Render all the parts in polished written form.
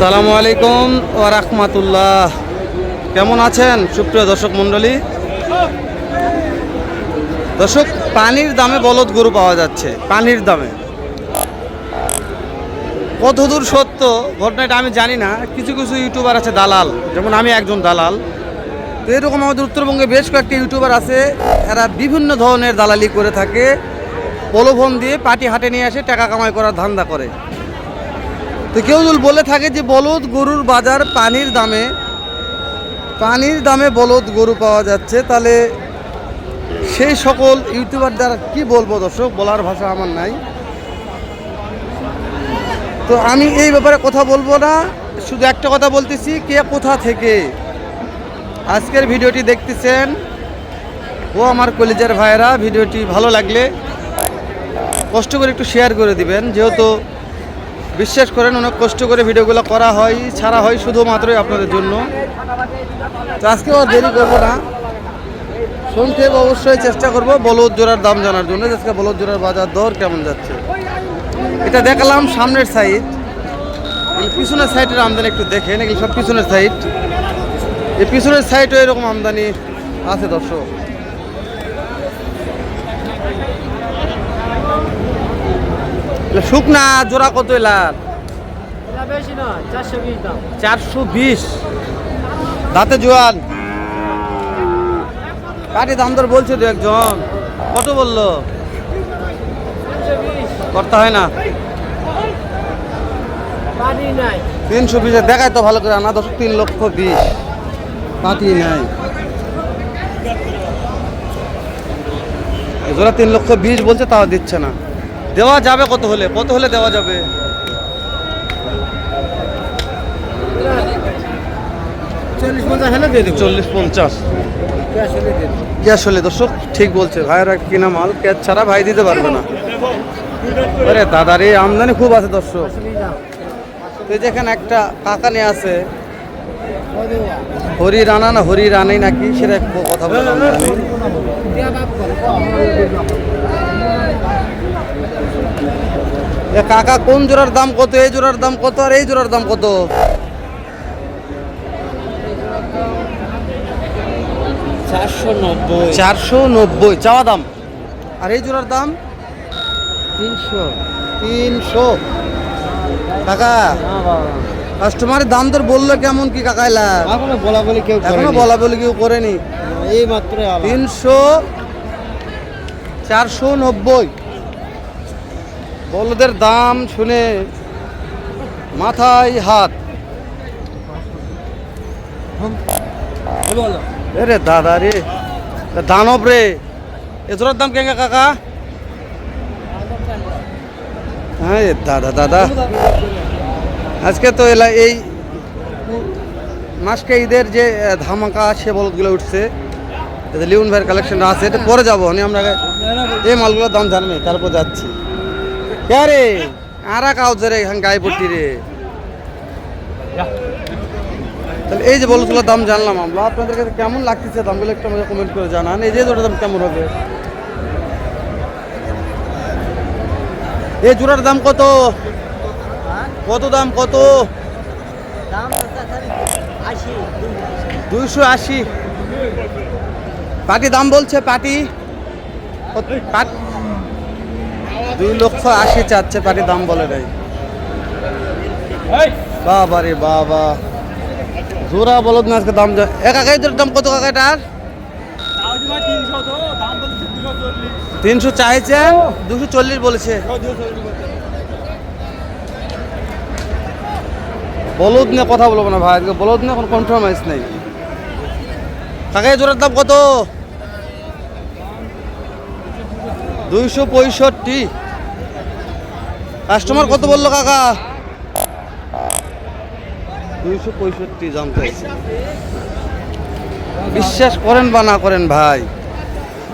আসসালামু আলাইকুম ওয়া রাহমাতুল্লাহ। কেমন আছেন সুপ্রিয় দর্শক মণ্ডলী? দর্শক, পানির দামে বলদ গরু পাওয়া যাচ্ছে। পানির দামে কতদূর সত্য ঘটনাটা আমি জানি না। কিছু কিছু ইউটিউবার আছে দালাল, যেমন আমি একজন দালাল। তো এরকম আমাদের উত্তরবঙ্গে বেশ কয়েকটি ইউটিউবার আছে, এরা বিভিন্ন ধরনের দালালি করে থাকে। প্রলোভন দিয়ে পাটি হাটে নিয়ে আসে টাকা কামাই করার ধান্দা করে। তো কেউ যদি বলে থাকে যে বলদ গরুর বাজার পানির দামে বলদ গরু পাওয়া যাচ্ছে, তাহলে সেই সকল ইউটিউবার দ্বারা কি বলবো দর্শক, বলার ভাষা আমার নাই। তো আমি এই ব্যাপারে কথা বলবো না, শুধু একটা কথা বলতেছি, কে কোথা থেকে আজকের ভিডিওটি দেখতেছেন ও আমার কলিজার ভাইয়েরা, ভিডিওটি ভালো লাগলে কষ্ট করে একটু শেয়ার করে দিবেন। যেহেতু বিশ্বাস করেন অনেক কষ্ট করে ভিডিওগুলো করা হয়, ছাড়া হয় শুধুমাত্রই আপনাদের জন্য। তো আজকে আর দেরি করবো না, সংক্ষেপ অবশ্যই চেষ্টা করব বলদ জোড়ার দাম জানার জন্য। আজকে বলদ জোড়ার বাজার দর কেমন যাচ্ছে এটা দেখালাম সামনের সাইড, পিছনের সাইডের আমদানি একটু দেখেন। এগুলো সব পিছনের সাইড, এই পিছনের সাইডও এরকম আমদানি আছে দর্শক। শুকনা জোড়া কত এলার? 420। দাঁতে জোয়ান, কাটি দাম দর বলছে দু একজন। কত বললো? করতে হয় না 320। দেখায় তো ভালো করে না দর্শক, 3,20,000 পাটি নাই। জোড়া 3,20,000 বলছে, তাও দিচ্ছে না। দেওয়া যাবে কত হলে দেওয়া যাবে? 40-50 ক্যাশ হলে দর্শক ঠিক বলছে ভাইয়েরা, কিনা মাল ক্যাশ ছাড়া ভাই দিতে পারবে না। আরে দাদার এই আমদানি খুব আছে দর্শক। যেখানে একটা কাকা নিয়ে আছে, হরি রানা না হরি রানাই নাকি, সেটা কথা বললাম। কাকা কোন জোড়ার দাম কত? এই জোড়ার দাম কত আর এই জোড়ার দাম কত? 490 চাওয়া দাম, আর এই জোড়ার দাম 300। কাকা কাস্টমারের দাম তোর বললো কেমন কি কাকা? এখনো বলা বলি কেউ করেনি, এই মাত্র 300। 490 বলদের দাম শুনে মাথায় হাত। রে দাদা রে, দানব রে, এজোড়ার দাম কেঙ্গা কাকা? হ্যাঁ দাদা আজকে তো এই মাসকে ঈদের যে ধামাকা সে বলদগুলো উঠছে, লিওন ভাইয়ের কালেকশন আছে, এটা পরে যাবো। আমরা এই মালগুলোর দাম জানবে, তারপর যাচ্ছি। কে রে আরা কাউজ রে এখানে গায়ে পড়তি রে। তাহলে এই যে বলদগুলোর দাম জানলাম আমরা, আপনাদের কাছে কেমন লাগতেছে দামগুলো একটু আমাদের কমেন্ট করে জানান। এই যে জোড়ার দাম কেমন হবে? এই জোড়ার দাম কত? দাম কত? 280। পাটি দাম বলছে, পাটি 2,80,000 চাচ্ছে, পাটি দাম বলে নাই। বাবা রে বাবা, জোড়া বলদ না আজকে দাম। একাকাইদের দাম কত কাকা? এটার 300 চাইছে, 240 বলেছে। বলদ নিয়ে কথা বলবো না ভাই, আজকে বলদ নিয়ে কোনো কনফার্মাইজ নেই। কাকা জোড়ার দাম কত? 265। কাস্টমার কত বললো কাকা? 265 দাম চাইছে। বিশ্বাস করেন বা না করেন ভাই,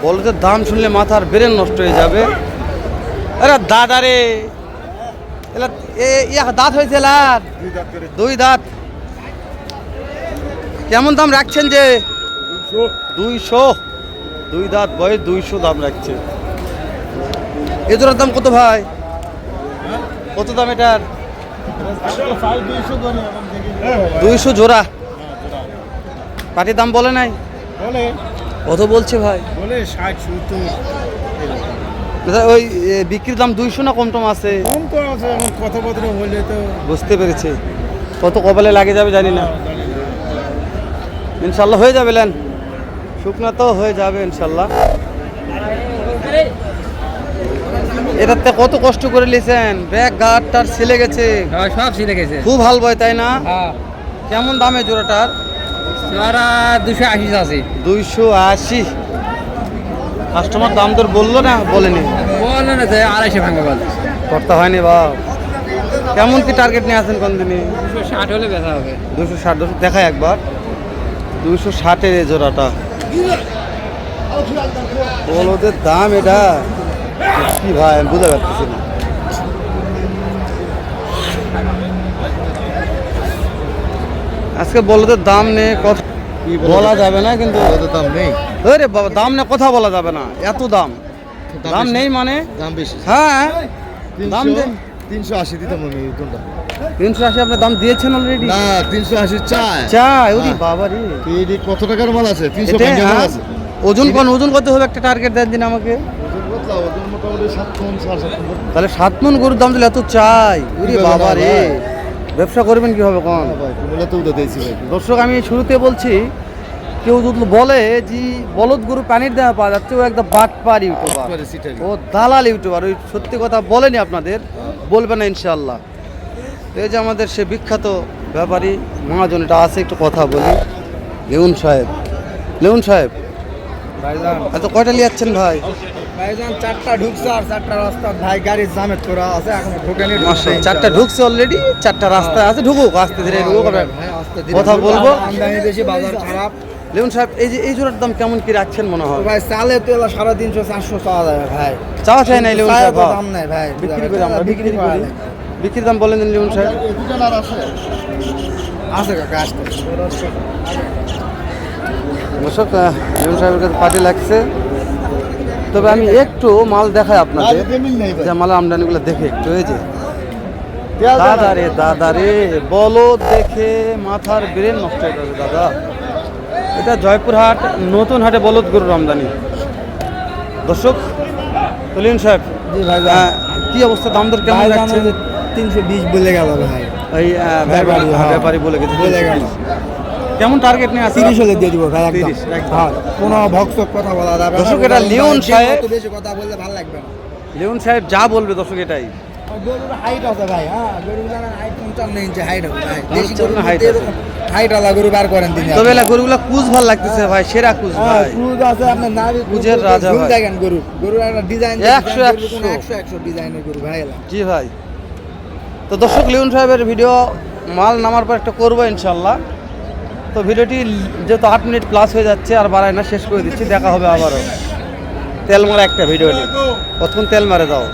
বলদের দাম শুনলে মাথার ব্রেন নষ্ট হয়ে যাবে। আরে দাদা রে, দাঁত হয়েছে? 2 দাঁত। কেমন দাম রাখছেন যে? 200। 2 দাঁত বয়স, 200 দাম রাখছে। এ জোড়ার দাম কত ভাই? কত দাম এটার? 200 জোড়া। পাটির দাম বলে নাই? কত বলছে ভাই? বলে 60-70। ওই বিক্রির দাম 200 না কম টম আছে? কম তো আছে, এখন কথাবার্তা হলে তো বুঝতে পেরেছি। কত কপালে লাগে যাবে জানি না, ইনশাল্লাহ হয়ে যাবে। লেন শুকনা তো হয়ে যাবে ইনশাল্লাহ। এটাতে কত কষ্ট করে নিয়েছেন, ব্যাগ গাড়টার ছিলে গেছে, সব ছিলে গেছে। খুব হাল বয় তাই না? কেমন দামে জোড়াটার? 280 আছে। 280। কাস্টমার দাম দর বললো না? বলেনি? বলে না যে 250 ভাঙবে বলে। করতে হয়নি বাপ। কেমন কি টার্গেট নিয়ে আছেন কোন দিনে? 260 হলে বেচা হবে। 260 দেখায় একবার। 260-এর এই জোড়াটা। বলদের দাম এটা কি ভাই, আমি বুঝতে পারতেছি না। আজকে বলদের দাম নেই, কথা বলা যাবে না, কিন্তু দাম নেই। আরে বাবা, দাম নেই, কথা বলা যাবে না। এত দাম, দাম নেই মানে? দাম বেশি। হ্যাঁ দাম দেন। 380 দিতাম আমি কোনটা। 380 আপনি দাম দিয়েছেন অলরেডি? না 380 চাই। চাই? ওরে বাবা রে, এই কত টাকার মাল আছে? 300 এটা, টাকার মাল হ্যাঁ। আছে। ওজন কোন, ওজন কত হবে? একটা টার্গেট দেন দিন আমাকে। ওজন বদলাও, ওজন মোটামুটি 7 মণ 7.5 মণ। তাহলে 7 মণ গরুর দাম দিলে এত চাই? ওরে কি বাবা বলেন রে, ভাই? ব্যবসা করবেন কিভাবে কোন? ভাই কুমিল্লা তো উদা দিয়েছি ভাই। দর্শক, আমি শুরুতে বলছি, কেউ যদি বলে যে বলদ গরু পানির দেওয়া পাওয়া যাচ্ছে, ও একদম বাটপার ইউটিউবার, বাটপার সিটারি। ও দালাল ইউটিউবার। ওই সত্যি কথা বলেনি আপনাদের, বলবে না ইনশাল্লাহ। তো এই যে আমাদের সে বিখ্যাত ব্যাপারী মহাজন, এটা আছে, একটু কথা বলি। লেউন সাহেব, লেউন সাহেব, ভাইজান, এত কয়টা লিয়াচ্ছেন ভাই? ভাইজান 4টা ঢুকছে আর 4টা রাস্তা ভাই গাড়ির জামেত করা আছে, এখন ঢোকেনি। মাশাআল্লাহ, 4টা ঢুকছে অলরেডি, 4টা রাস্তায় আছে, ঢুকুক আস্তে ধীরে ঢুকুক। কথা বলবো। আমদানি বেশি, বাজার খারাপ। লেউন সাহেব, এই যে এই জোড়ার দাম কেমন কি রাখছেন মনে হয়? ভাই চালে তো 350-400 চাওয়া যাবে ভাই। চাওয়া চাই নাই লেউন সাহেব? দাম নাই ভাই, বিক্রি করে আমরা বিক্রি করি। বিক্রির দাম বলেন দিন লেউন সাহেব। দুটো আর আছে। আছে কাকা, আসতে দর্শক, লেউন সাহেবের কাছে পার্টি লাগছে। তবে আমি একটু মাল দেখাই আপনাদের, যে মালের আমদানিগুলো দেখে একটু। এই যে দাদা রে, দাদা রে, বলদ দেখে মাথার ব্রেন নষ্ট হয়ে যাবে দাদা। এটা জয়পুরহাট নতুন হাটে বলদ গরুর আমদানি। দর্শক, লেউন সাহেব, জি ভাই। কি অবস্থা, দাম দর কেমন লাগছে? 320 বলে গেল ভাই। এই ব্যাপারী, হ্যাঁ। ব্যাপারী বলে গেছে বলে গেল। কেমন টার্গেট নিয়ে আছে? 30 হলে দিয়ে দিব ভাই, একদম। 30, একদম। হ্যাঁ, কোনো ভক্সক কথা বলা যাবে না। দর্শক, এটা লিওন সাহেব। অত বেশি কথা বললে ভালো লাগবে না। লেউন সাহেব যা বলবে দর্শক এটাই। গরুর হাইট আছে ভাই, হ্যাঁ, গরুর হাইট 55 ইঞ্চি হাইট হবে ভাই। 55 height আছে। হাইট আলা গরু বার করেন তিনি। তবে এলা গরুগুলা কুচ ভাল লাগতেছে ভাই, সেরা কুচ হ্যাঁ, ভাই। ক্রুজ আছে আপনার, নাভি ক্রুজের রাজা ভাই। দেখেন গরু, গরুর একটা ডিজাইন 100 ডিজাইনের গরু ভাই এলা। জি ভাই। তো দর্শক, লিওন সাহেবের ভিডিও মাল নামার পর একটা করবো ইনশাল্লাহ। তো ভিডিওটি যেহেতু 8 মিনিট প্লাস হয়ে যাচ্ছে, আর বাড়ায় না, শেষ করে দিচ্ছি। দেখা হবে আবারও তেল মারা একটা ভিডিও নিয়ে। কতক্ষণ তেল মারে দাও।